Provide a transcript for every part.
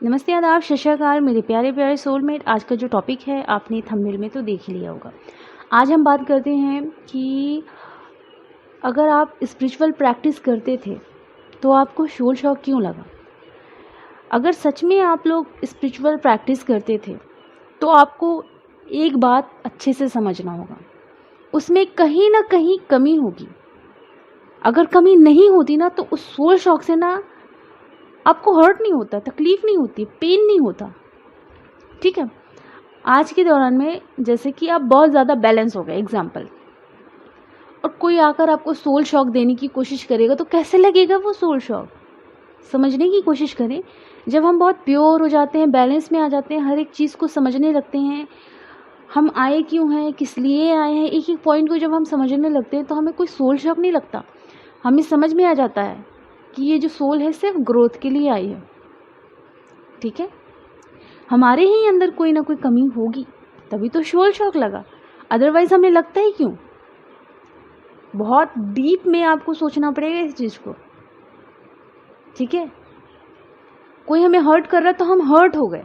नमस्ते, आदाब, सत श्री अकाल मेरे प्यारे प्यारे सोलमेट। आज का जो टॉपिक है आपने थंबनेल में तो देख ही लिया होगा। आज हम बात करते हैं कि अगर आप स्पिरिचुअल प्रैक्टिस करते थे तो आपको शोल शौक क्यों लगा। अगर सच में आप लोग स्पिरिचुअल प्रैक्टिस करते थे तो आपको एक बात अच्छे से समझना होगा, उसमें कहीं ना कहीं कमी होगी। अगर कमी नहीं होती ना तो उस शोल शौक से ना आपको हर्ट नहीं होता, तकलीफ़ नहीं होती, पेन नहीं होता। ठीक है, आज के दौरान में जैसे कि आप बहुत ज़्यादा बैलेंस हो गए एग्जाम्पल, और कोई आकर आपको सोल शॉक देने की कोशिश करेगा तो कैसे लगेगा वो सोल शॉक। समझने की कोशिश करें, जब हम बहुत प्योर हो जाते हैं, बैलेंस में आ जाते हैं, हर एक चीज़ को समझने लगते हैं, हम आए क्यों हैं, किस लिए आए हैं, एक एक पॉइंट को जब हम समझने लगते हैं तो हमें कोई सोल शॉक नहीं लगता। हमें समझ में आ जाता है कि ये जो सोल है सिर्फ ग्रोथ के लिए आई है। ठीक है, हमारे ही अंदर कोई ना कोई कमी होगी तभी तो सोल शॉक लगा, अदरवाइज हमें लगता ही क्यों। बहुत डीप में आपको सोचना पड़ेगा इस चीज़ को। ठीक है, कोई हमें हर्ट कर रहा है तो हम हर्ट हो गए,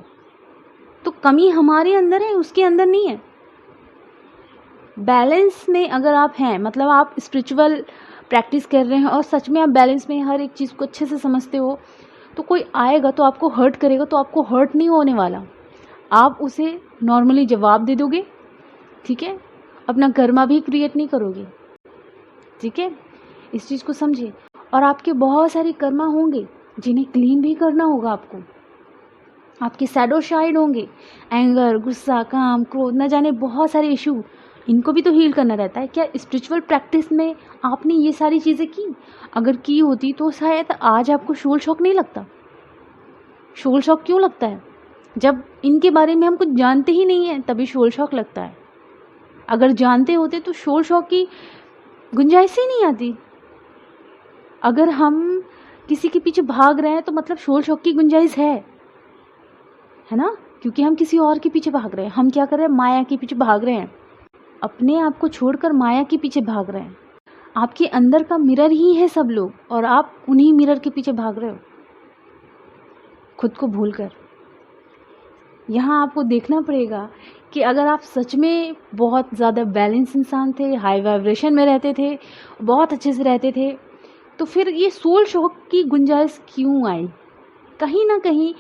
तो कमी हमारे अंदर है, उसके अंदर नहीं है। बैलेंस में अगर आप हैं, मतलब आप स्पिरिचुअल प्रैक्टिस कर रहे हैं और सच में आप बैलेंस में हर एक चीज़ को अच्छे से समझते हो, तो कोई आएगा तो आपको हर्ट करेगा तो आपको हर्ट नहीं होने वाला, आप उसे नॉर्मली जवाब दे दोगे। ठीक है, अपना कर्मा भी क्रिएट नहीं करोगे। ठीक है, इस चीज़ को समझिए। और आपके बहुत सारे कर्मा होंगे जिन्हें क्लीन भी करना होगा आपको। आपके शैडो साइड होंगे, एंगर, गुस्सा, काम, क्रोध, न जाने बहुत सारे इशू, इनको भी तो हील करना रहता है। क्या स्पिरिचुअल प्रैक्टिस में आपने ये सारी चीज़ें की? अगर की होती तो शायद आज आपको सोल शॉक नहीं लगता। सोल शॉक क्यों लगता है? जब इनके बारे में हम कुछ जानते ही नहीं है तभी सोल शॉक लगता है। अगर जानते होते तो सोल शॉक की गुंजाइश ही नहीं आती। अगर हम किसी के पीछे भाग रहे हैं तो मतलब सोल शॉक की गुंजाइश है ना, क्योंकि हम किसी और के पीछे भाग रहे हैं। हम क्या कर रहे हैं? माया के पीछे भाग रहे हैं, अपने आप को छोड़कर माया के पीछे भाग रहे हैं। आपके अंदर का मिरर ही है सब लोग, और आप उन्हीं मिरर के पीछे भाग रहे हो खुद को भूलकर। यहाँ आपको देखना पड़ेगा कि अगर आप सच में बहुत ज़्यादा बैलेंस इंसान थे, हाई वाइब्रेशन में रहते थे, बहुत अच्छे से रहते थे, तो फिर ये सोल शॉक की गुंजाइश क्यों आई? कहीं ना कहीं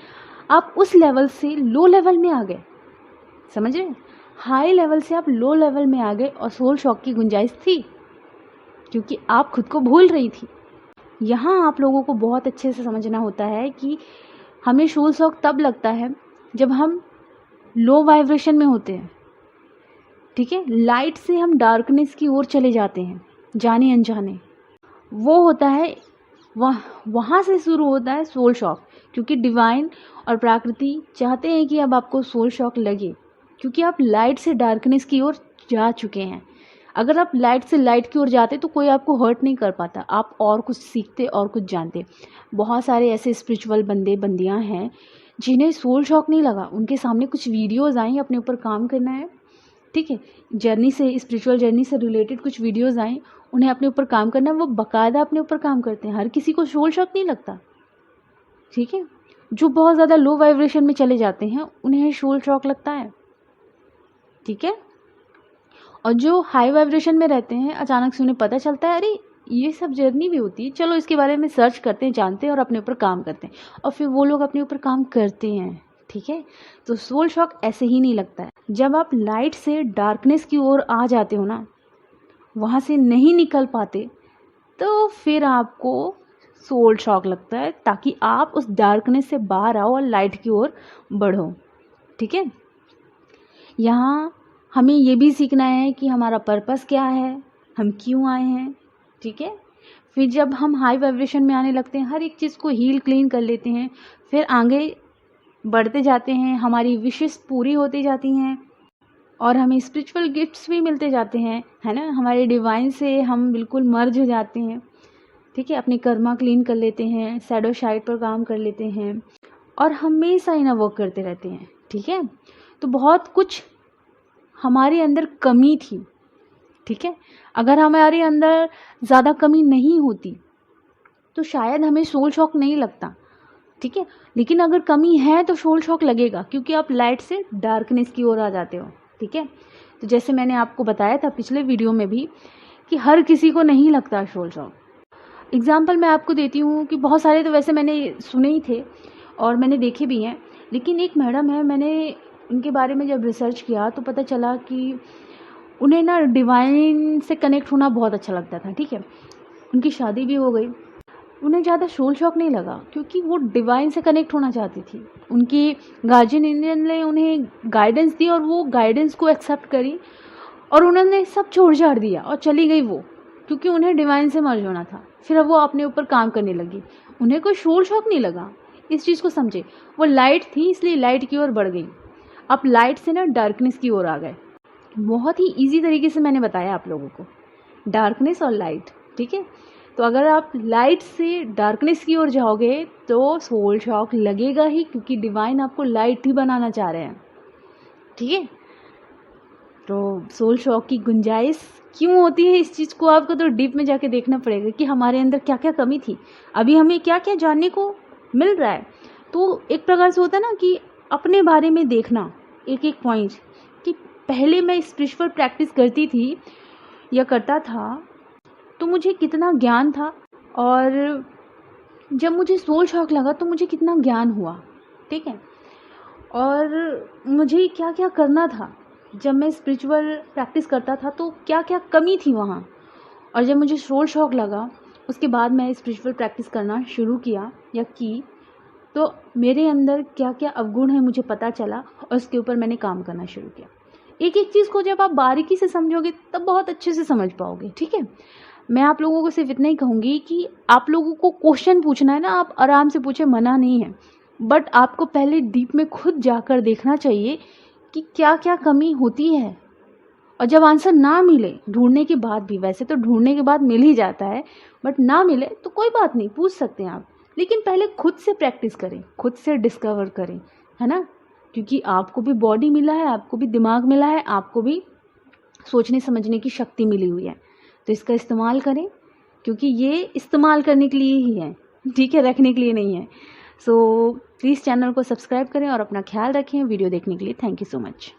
आप उस लेवल से लो लेवल में आ गए। समझ रहे? हाई लेवल से आप लो लेवल में आ गए और सोल शॉक की गुंजाइश थी क्योंकि आप खुद को भूल रही थी। यहाँ आप लोगों को बहुत अच्छे से समझना होता है कि हमें सोल शॉक तब लगता है जब हम लो वाइब्रेशन में होते हैं। ठीक है, लाइट से हम डार्कनेस की ओर चले जाते हैं जाने अनजाने, वो होता है वहाँ से शुरू होता है सोल शॉक। क्योंकि डिवाइन और प्रकृति चाहते हैं कि अब आपको सोल शॉक लगे, क्योंकि आप लाइट से डार्कनेस की ओर जा चुके हैं। अगर आप लाइट से लाइट की ओर जाते तो कोई आपको हर्ट नहीं कर पाता, आप और कुछ सीखते और कुछ जानते। बहुत सारे ऐसे स्पिरिचुअल बंदे बंदियां हैं जिन्हें सोल शॉक नहीं लगा। उनके सामने कुछ वीडियोज़ आई, अपने ऊपर काम करना है। ठीक है, जर्नी से, स्पिरिचुअल जर्नी से रिलेटेड कुछ वीडियोज़ आई, उन्हें अपने ऊपर काम करना है, वो बाकायदा अपने ऊपर काम करते हैं। हर किसी को सोल शॉक नहीं लगता। ठीक है, जो बहुत ज़्यादा लो वाइब्रेशन में चले जाते हैं उन्हें सोल शॉक लगता है। ठीक है, और जो हाई वाइब्रेशन में रहते हैं अचानक से उन्हें पता चलता है अरे ये सब जर्नी भी होती है, चलो इसके बारे में सर्च करते हैं, जानते हैं और अपने ऊपर काम करते हैं, और फिर वो लोग अपने ऊपर काम करते हैं। ठीक है, तो सोल शॉक ऐसे ही नहीं लगता है। जब आप लाइट से डार्कनेस की ओर आ जाते हो ना, वहाँ से नहीं निकल पाते, तो फिर आपको सोल शॉक लगता है, ताकि आप उस डार्कनेस से बाहर आओ और लाइट की ओर बढ़ो। ठीक है, यहाँ हमें ये भी सीखना है कि हमारा पर्पस क्या है, हम क्यों आए हैं। ठीक है, फिर जब हम हाई वाइब्रेशन में आने लगते हैं, हर एक चीज़ को हील क्लीन कर लेते हैं, फिर आगे बढ़ते जाते हैं, हमारी विशेस पूरी होती जाती हैं और हमें स्पिरिचुअल गिफ्ट्स भी मिलते जाते हैं, है ना। हमारे डिवाइन से हम बिल्कुल मर्ज हो जाते हैं। ठीक है, अपने कर्मा क्लीन कर लेते हैं, शैडो साइड पर काम कर लेते हैं और हमेशा इनर वर्क करते रहते हैं। ठीक है, तो बहुत कुछ हमारे अंदर कमी थी। ठीक है, अगर हमारे अंदर ज़्यादा कमी नहीं होती तो शायद हमें सोल शॉक नहीं लगता। ठीक है। लेकिन अगर कमी है तो सोल शॉक लगेगा, क्योंकि आप लाइट से डार्कनेस की ओर आ जाते हो। ठीक है। तो जैसे मैंने आपको बताया था पिछले वीडियो में भी कि हर किसी को नहीं लगता सोल शॉक। एग्जाम्पल मैं आपको देती हूँ कि बहुत सारे तो वैसे मैंने सुने ही थे और मैंने देखे भी हैं, लेकिन एक मैडम है, मैंने उनके बारे में जब रिसर्च किया तो पता चला कि उन्हें ना डिवाइन से कनेक्ट होना बहुत अच्छा लगता था। ठीक है। उनकी शादी भी हो गई, उन्हें ज़्यादा सोल शॉक नहीं लगा क्योंकि वो डिवाइन से कनेक्ट होना चाहती थी। उनकी गार्जियन इंडियन ने उन्हें गाइडेंस दी और वो गाइडेंस को एक्सेप्ट करी और उन्होंने सब छोड़ छाड़ दिया और चली गई वो, क्योंकि उन्हें डिवाइन से मर्ज होना था। फिर अब वो अपने ऊपर काम करने लगी, उन्हें कोई सोल शॉक नहीं लगा। इस चीज़ को समझे, वो लाइट थी इसलिए लाइट की ओर बढ़ गई। अब लाइट से ना डार्कनेस की ओर आ गए। बहुत ही ईजी तरीके से मैंने बताया आप लोगों को, डार्कनेस और लाइट। ठीक है। तो अगर आप लाइट से डार्कनेस की ओर जाओगे तो सोल शॉक लगेगा ही, क्योंकि डिवाइन आपको लाइट ही बनाना चाह रहे हैं। ठीक है। तो सोल शॉक की गुंजाइश क्यों होती है, इस चीज़ को आपको तो डीप में जाके देखना पड़ेगा कि हमारे अंदर क्या क्या कमी थी, अभी हमें क्या क्या जानने को मिल रहा है। तो एक प्रकार से होता है ना कि अपने बारे में देखना एक एक पॉइंट, कि पहले मैं स्पिरिचुअल प्रैक्टिस करती थी या करता था तो मुझे कितना ज्ञान था, और जब मुझे सोल शॉक लगा तो मुझे कितना ज्ञान हुआ। ठीक है। और मुझे क्या क्या करना था, जब मैं स्पिरिचुअल प्रैक्टिस करता था तो क्या क्या कमी थी वहाँ, और जब मुझे सोल शॉक लगा उसके बाद मैं स्पिरिचुअल प्रैक्टिस करना शुरू किया या की, तो मेरे अंदर क्या क्या अवगुण है मुझे पता चला और उसके ऊपर मैंने काम करना शुरू किया। एक एक चीज़ को जब आप बारीकी से समझोगे तब बहुत अच्छे से समझ पाओगे। ठीक है। मैं आप लोगों को सिर्फ इतना ही कहूँगी कि आप लोगों को क्वेश्चन पूछना है ना, आप आराम से पूछे, मना नहीं है, बट आपको पहले डीप में खुद जाकर देखना चाहिए कि क्या क्या कमी होती है। और जब आंसर ना मिले ढूंढने के बाद भी, वैसे तो ढूंढने के बाद मिल ही जाता है, बट ना मिले तो कोई बात नहीं, पूछ सकते हैं आप, लेकिन पहले खुद से प्रैक्टिस करें, खुद से डिस्कवर करें, है ना। क्योंकि आपको भी बॉडी मिला है, आपको भी दिमाग मिला है, आपको भी सोचने समझने की शक्ति मिली हुई है, तो इसका इस्तेमाल करें, क्योंकि ये इस्तेमाल करने के लिए ही है। ठीक है, रखने के लिए नहीं है। सो प्लीज़ चैनल को सब्सक्राइब करें और अपना ख्याल रखें। वीडियो देखने के लिए थैंक यू सो मच।